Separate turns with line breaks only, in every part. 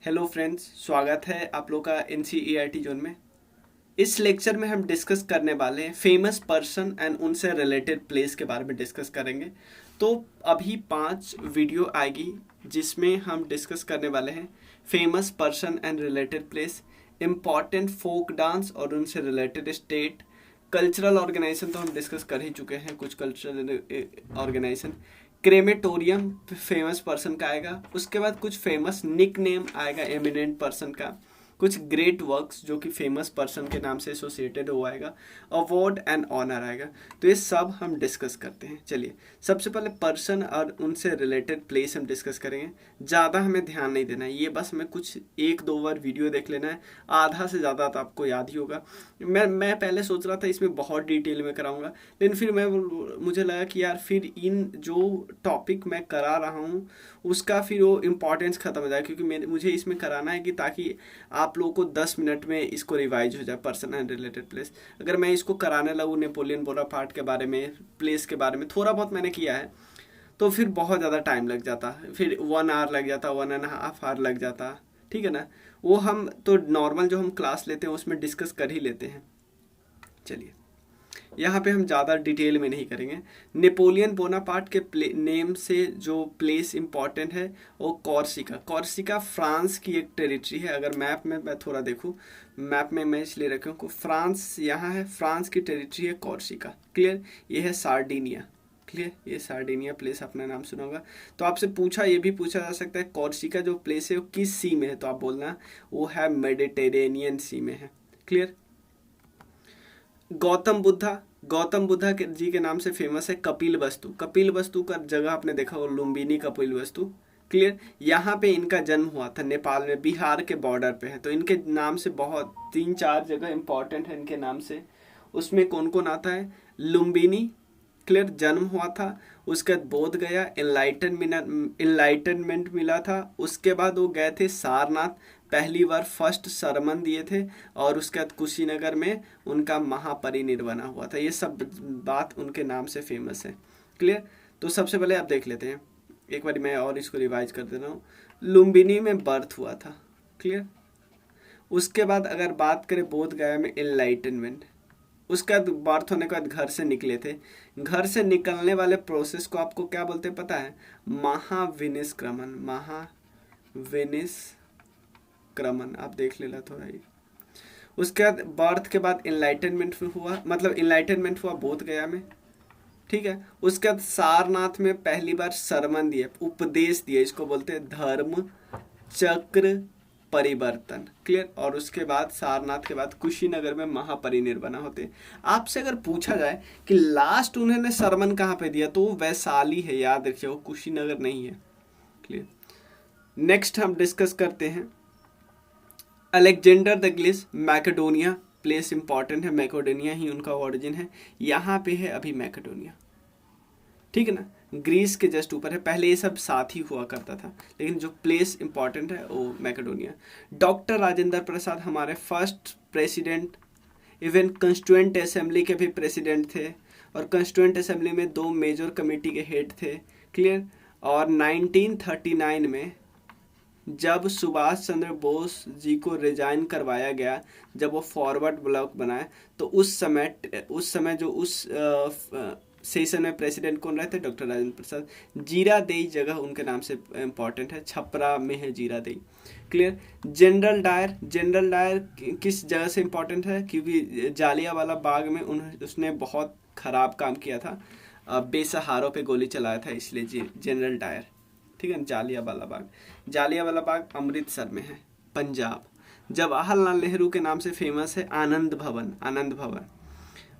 Hello friends, स्वागत है आप लोग का NCERT जोन में। इस लेक्चर में हम डिस्कस करने वाले हैं फेमस पर्सन एंड उनसे रिलेटेड प्लेस के बारे में डिस्कस करेंगे। तो अभी 5 वीडियो आएगी जिसमें हम डिस्कस करने वाले हैं famous person and related place, important folk dance और उनसे रिलेटेड स्टेट, कल्चरल ऑर्गेनाइजेशन तो हम डिस्कस कर ही चुके हैं, कुछ cultural organisation, crematorium famous person का आएगा, उसके बाद कुछ फेमस निक नेम आएगा एमिनेंट पर्सन का, कुछ ग्रेट वर्क्स जो कि फेमस पर्सन के नाम से एसोसिएटेड हो आएगा, अवार्ड एंड ऑनर आएगा। तो ये सब हम डिस्कस करते हैं। चलिए, सबसे पहले पर्सन और उनसे रिलेटेड प्लेस हम डिस्कस करेंगे। ज़्यादा हमें ध्यान नहीं देना है, ये बस हमें कुछ 1-2 बार वीडियो देख लेना है, आधा से ज़्यादा तो आपको याद ही होगा। मैं पहले सोच रहा था इसमें बहुत डिटेल में कराऊंगा, लेकिन फिर मुझे लगा कि यार फिर इन जो टॉपिक मैं करा रहा हूँ उसका फिर वो इम्पोर्टेंस ख़त्म हो जाए, क्योंकि मुझे इसमें कराना है कि ताकि आप लोगों को 10 मिनट में इसको रिवाइज हो जाए। पर्सन एंड रिलेटेड प्लेस अगर मैं इसको कराने लगूँ नेपोलियन बोनापार्ट के बारे में, प्लेस के बारे में थोड़ा बहुत मैंने किया है, तो फिर बहुत ज़्यादा टाइम लग जाता, फिर 1 आवर लग जाता, 1.5 आवर लग जाता। ठीक है ना, वो हम तो नॉर्मल जो हम क्लास लेते हैं उसमें डिस्कस कर ही लेते हैं। चलिए, यहाँ पे हम ज़्यादा डिटेल में नहीं करेंगे। नेपोलियन बोनापार्ट के नेम से जो प्लेस इम्पॉर्टेंट है वो कॉर्सिका फ्रांस की एक टेरिटरी है। अगर मैप में मैं थोड़ा देखूँ, मैप में मैं इसलिए रखूँ कि फ्रांस यहाँ है, फ्रांस की टेरिटरी है कॉर्सिका। क्लियर, ये है सार्डिनिया। क्लियर, ये सार्डिनिया प्लेस अपना नाम सुना होगा। तो आपसे ये भी पूछा जा सकता है कॉर्सिका जो प्लेस है वो किस सी में है, तो आप बोलना वो है मेडिटेरेनियन सी में है। क्लियर। गौतम बुद्धा जी के नाम से फेमस है कपिल वस्तु का जगह आपने देखा हो, लुम्बिनी कपिल वस्तु। क्लियर, यहाँ पे इनका जन्म हुआ था नेपाल में, बिहार के बॉर्डर पे है। तो इनके नाम से बहुत 3-4 जगह इंपॉर्टेंट है इनके नाम से। उसमें कौन कौन आता है? लुम्बिनी, क्लियर, जन्म हुआ था। उसके बाद बोध गया, इनलाइटनमेंट मिला था। उसके बाद वो गए थे सारनाथ, पहली बार फर्स्ट सरमन दिए थे, और उसके बाद कुशीनगर में उनका महापरिनिर्वाण हुआ था। ये सब बात उनके नाम से फेमस है। क्लियर, तो सबसे पहले आप देख लेते हैं, एक बार मैं और इसको रिवाइज कर दे रहा हूँ। लुम्बिनी में बर्थ हुआ था। क्लियर, उसके बाद अगर बात करें बोध गया में इनलाइटनमेंट, उसके बाद बर्थ होने के बाद घर से निकले थे। घर से निकलने वाले प्रोसेस को आपको क्या बोलते हैं पता है? महाविनिष्क्रमण। महाविनिष्क्रमण आप देख लेना थोड़ा ही। उसके बाद बर्थ के बाद इनलाइटनमेंट हुआ, मतलब इनलाइटनमेंट हुआ बोध गया में। ठीक है, उसके बाद सारनाथ में पहली बार सरमन दिए, उपदेश दिए, इसको बोलते हैं धर्म चक्र परिवर्तन। क्लियर, और उसके बाद सारनाथ के बाद कुशीनगर में महापरिनिर्वाण होते। आपसे अगर पूछा जाए कि लास्ट उन्होंने सरमन कहाँ पे दिया, तो वो वैशाली है, याद रखिए, वो कुशीनगर नहीं है। क्लियर, नेक्स्ट हम डिस्कस करते हैं Alexander the great, Macedonia place important है, मैकेडोनिया ही उनका ओरिजिन है, यहाँ पे है अभी मैकेडोनिया। ठीक है ना, ग्रीस के जस्ट ऊपर है। पहले ये सब साथ ही हुआ करता था, लेकिन जो प्लेस इंपॉर्टेंट है वो मैकेडोनिया। डॉक्टर राजेंद्र प्रसाद हमारे first president, even constituent assembly के भी प्रेसिडेंट थे, और कंस्टिट्यूएंट असेंबली में 2 मेजर कमेटी के हेड थे। क्लियर, और 1939 में जब सुभाष चंद्र बोस जी को रिजाइन करवाया गया, जब वो फॉरवर्ड ब्लॉक बनाए, तो उस समय जो उस सेशन में प्रेसिडेंट कौन रहे थे? डॉक्टर राजेंद्र प्रसाद। जीरादेई जगह उनके नाम से इम्पॉर्टेंट है, छपरा में है जीरादेई। क्लियर, जनरल डायर किस जगह से इम्पॉर्टेंट है? क्योंकि जालियांवाला बाग में उसने बहुत खराब काम किया था, बेसहारों पे गोली चलाया था, इसलिए जनरल डायर। ठीक है, जालियांवाला बाग अमृतसर में है, पंजाब। जवाहरलाल नेहरू के नाम से फेमस है आनंद भवन।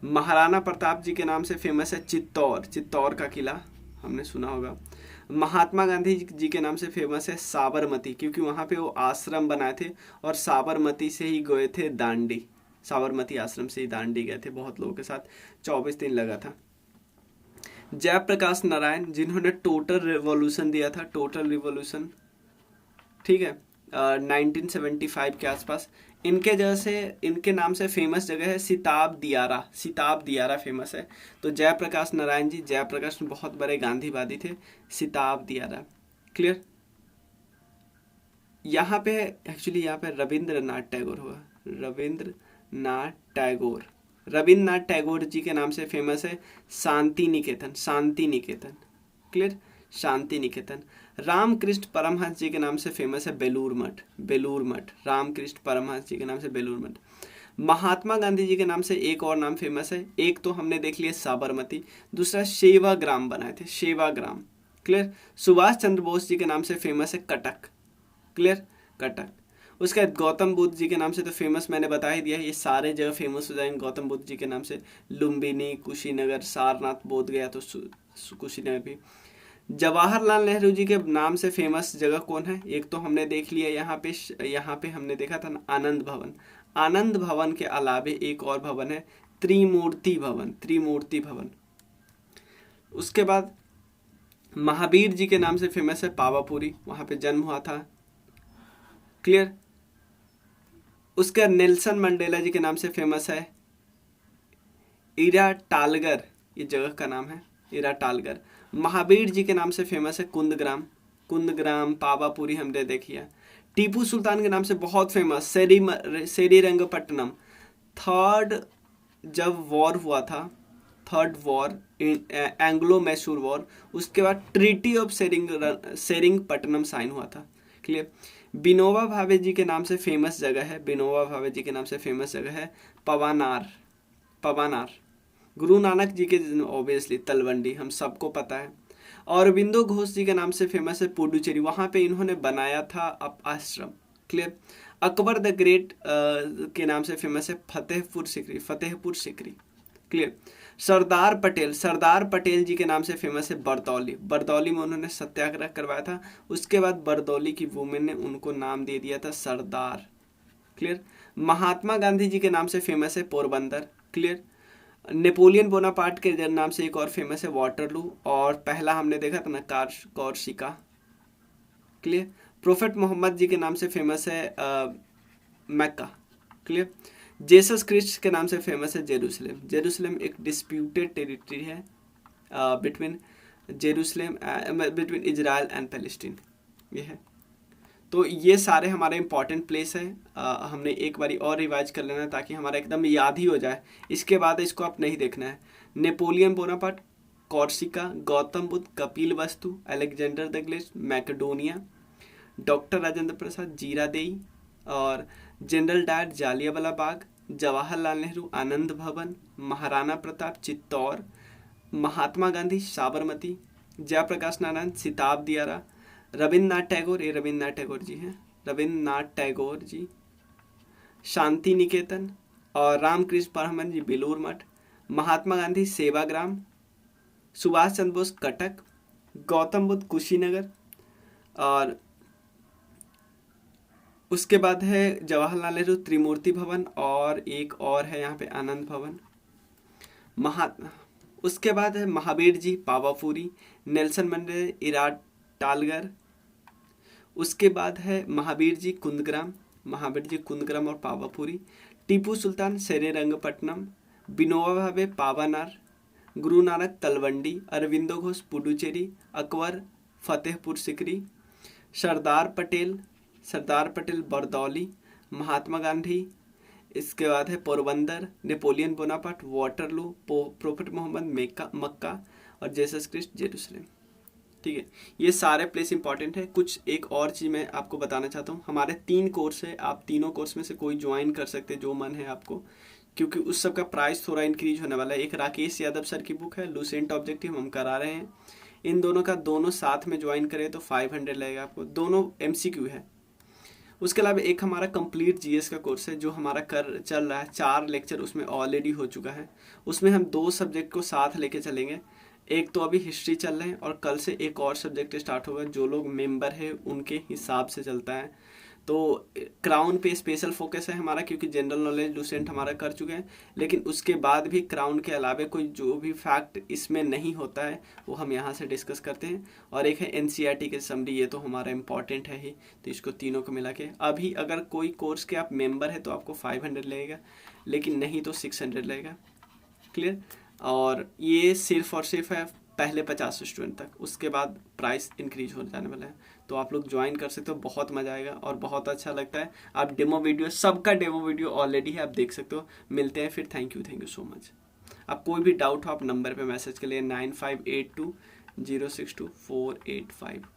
महाराणा प्रताप जी के नाम से फेमस है चित्तौर का किला, हमने सुना होगा। महात्मा गांधी जी के नाम से फेमस है साबरमती, क्योंकि वहाँ पे वो आश्रम बनाए थे, और साबरमती से ही गए थे दांडी, साबरमती आश्रम से ही दांडी गए थे बहुत लोगों के साथ, 24 दिन लगा था। जयप्रकाश नारायण, जिन्होंने टोटल रिवॉल्यूशन दिया था, ठीक है, 1975 के आसपास। इनके नाम से फेमस जगह है सिताब दियारा फेमस है। तो जयप्रकाश नारायण जी, जयप्रकाश बहुत बड़े गांधीवादी थे, सिताब दियारा। क्लियर, यहाँ पे एक्चुअली यहाँ पे रविंद्रनाथ टैगोर हुआ, रविंद्रनाथ टैगोर। रविंद्रनाथ टैगोर जी के नाम से फेमस है शांति निकेतन, शांति निकेतन, क्लियर, शांति निकेतन। रामकृष्ण परमहंस जी के नाम से फेमस है बेलूर मठ, बेलूर मठ, रामकृष्ण परमहंस जी के नाम से बेलूर मठ। महात्मा गांधी जी के नाम से एक और नाम फेमस है, एक तो हमने देख लिया साबरमती, दूसरा सेवाग्राम बनाए थे, सेवाग्राम, क्लियर। सुभाष चंद्र बोस जी के नाम से फेमस है कटक, क्लियर, कटक। उसके बाद गौतम बुद्ध जी के नाम से तो फेमस मैंने बता ही दिया, ये सारे जगह फेमस हो जाएंगे गौतम बुद्ध जी के नाम से, लुम्बिनी, कुशीनगर, सारनाथ, बोध गया तो कुशीनगर भी। जवाहरलाल नेहरू जी के नाम से फेमस जगह कौन है, एक तो हमने देख लिया यहाँ पे हमने देखा था ना आनंद भवन। आनंद भवन के अलावे एक और भवन है त्रिमूर्ति भवन, त्रिमूर्ति भवन। उसके बाद महावीर जी के नाम से फेमस है पावापुरी, वहां पे जन्म हुआ था, क्लियर। उसके नेल्सन मंडेला जी के नाम से फेमस है इराटालगर, ये जगह का नाम है इराटालगर। महावीर जी के नाम से फेमस है कुंदग्राम, कुंदग्राम, पावापुरी हमने देखिए। टीपू सुल्तान के नाम से बहुत फेमस सेरीरंगपट्टनम। थर्ड जब वॉर हुआ था, third war Anglo Mysore war, उसके बाद ट्रीटी ऑफ सेरिंगपट्टनम साइन हुआ था, क्लियर। विनोबा भावे जी के नाम से फेमस जगह है, विनोबा भावे जी के नाम से फेमस जगह है पवानार, पवानार। गुरु नानक जी के ऑब्वियसली तलवंडी, हम सबको पता है। और अरविंदो घोष जी के नाम से फेमस है पुडुचेरी, वहां पे इन्होंने बनाया था आश्रम, क्लियर। अकबर द ग्रेट के नाम से फेमस है फतेहपुर सिकरी, फतेहपुर सिकरी, क्लियर। सरदार पटेल, सरदार पटेल जी के नाम से फेमस है बरदौली, बरदौली में उन्होंने सत्याग्रह करवाया था, उसके बाद बरदौली की वुमेन ने उनको नाम दे दिया था सरदार, क्लियर। महात्मा गांधी जी के नाम से फेमस है पोरबंदर, क्लियर। नेपोलियन बोनापार्ट के नाम से एक और फेमस है वाटरलू, और पहला हमने देखा था ना कॉर्सिका, क्लियर। प्रोफेट मोहम्मद जी के नाम से फेमस है मक्का, क्लियर। जेसस क्रिस्ट के नाम से फेमस है जेरूसलेम, जेरूसलेम एक डिस्प्यूटेड टेरिटरी है between Jerusalem, between Israel and Palestine, ये है। तो ये सारे हमारे इंपॉर्टेंट प्लेस है, हमने एक बारी और रिवाइज कर लेना ताकि हमारा एकदम याद ही हो जाए, इसके बाद इसको आप नहीं देखना है। Napoleon Bonaparte, Corsica, Gautam Buddha, Kapilvastu, Alexander the great, Macedonia, doctor Rajendra Prasad, Ziradei, और जनरल डायर, जालियांवाला बाग, जवाहरलाल नेहरू, आनंद भवन, महाराणा प्रताप, चित्तौर, महात्मा गांधी, साबरमती, जयप्रकाश नारायण, सिताब दियारा, रविंद्रनाथ टैगोर, ये रविंद्रनाथ टैगोर जी हैं, रविंद्रनाथ टैगोर जी, शांति निकेतन, और रामकृष्ण परमहंस जी बेलूर मठ, महात्मा गांधी सेवाग्राम, सुभाष चंद्र बोस कटक, गौतम बुद्ध कुशीनगर, और उसके बाद है जवाहरलाल नेहरू त्रिमूर्ति भवन, और एक और है यहाँ पे आनंद भवन। उसके बाद है महावीर जी पावापुरी, नेल्सन मंडेला इराटालगर। उसके बाद है महावीर जी कुंदग्राम, महावीर जी कुंदग्राम और पावापुरी। टीपू सुल्तान सेरीरंगपट्टनम, विनोबा भावे पावानार, गुरु नानक तलवंडी, अरविंदो घोष पुडुचेरी, अकबर फतेहपुर सिकरी, सरदार पटेल बरदौली, महात्मा गांधी, इसके बाद है Porbandar, Napoleon Bonaparte Waterloo, prophet Muhammad Mecca, और जेसस क्रिस्ट जेरूसलेम, ठीक है। ये सारे प्लेस इंपॉर्टेंट है। कुछ एक और चीज़ मैं आपको बताना चाहता हूँ, हमारे 3 कोर्स है, आप तीनों कोर्स में से कोई ज्वाइन कर सकते हैं जो मन है आपको, क्योंकि उस सब का प्राइस थोड़ा इंक्रीज होने वाला है। एक राकेश यादव सर की बुक है लूसेंट ऑब्जेक्टिव, हम करा रहे हैं, इन दोनों का दोनों साथ में ज्वाइन करें तो 500 लगेगा आपको, दोनों MCQ है। उसके अलावा एक हमारा कंप्लीट GS का कोर्स है जो हमारा चल रहा है, 4 लेक्चर उसमें ऑलरेडी हो चुका है, उसमें हम 2 सब्जेक्ट को साथ लेके चलेंगे, एक तो अभी हिस्ट्री चल रहे हैं और कल से एक और सब्जेक्ट स्टार्ट होगा, जो लोग मेंबर है उनके हिसाब से चलता है। तो क्राउन पे स्पेशल फोकस है हमारा, क्योंकि जनरल नॉलेज लूसेंट हमारा कर चुके हैं, लेकिन उसके बाद भी क्राउन के अलावा कोई जो भी फैक्ट इसमें नहीं होता है वो हम यहाँ से डिस्कस करते हैं। और एक है NCERT के समरी, ये तो हमारा इम्पॉर्टेंट है ही, तो इसको तीनों को मिला के अभी अगर कोई कोर्स के आप मेंबर है तो आपको 500 लगेगा, लेकिन नहीं तो 600 लगेगा, क्लियर। और ये सिर्फ और सिर्फ है पहले 50 स्टूडेंट तक, उसके बाद प्राइस इंक्रीज हो जाने वाला है। तो आप लोग ज्वाइन कर सकते हो, बहुत मजा आएगा और बहुत अच्छा लगता है। आप डेमो वीडियो, सबका डेमो वीडियो ऑलरेडी है, आप देख सकते हो। मिलते हैं फिर, थैंक यू सो मच। आप कोई भी डाउट हो आप नंबर पे मैसेज के लिए 9582 062 485।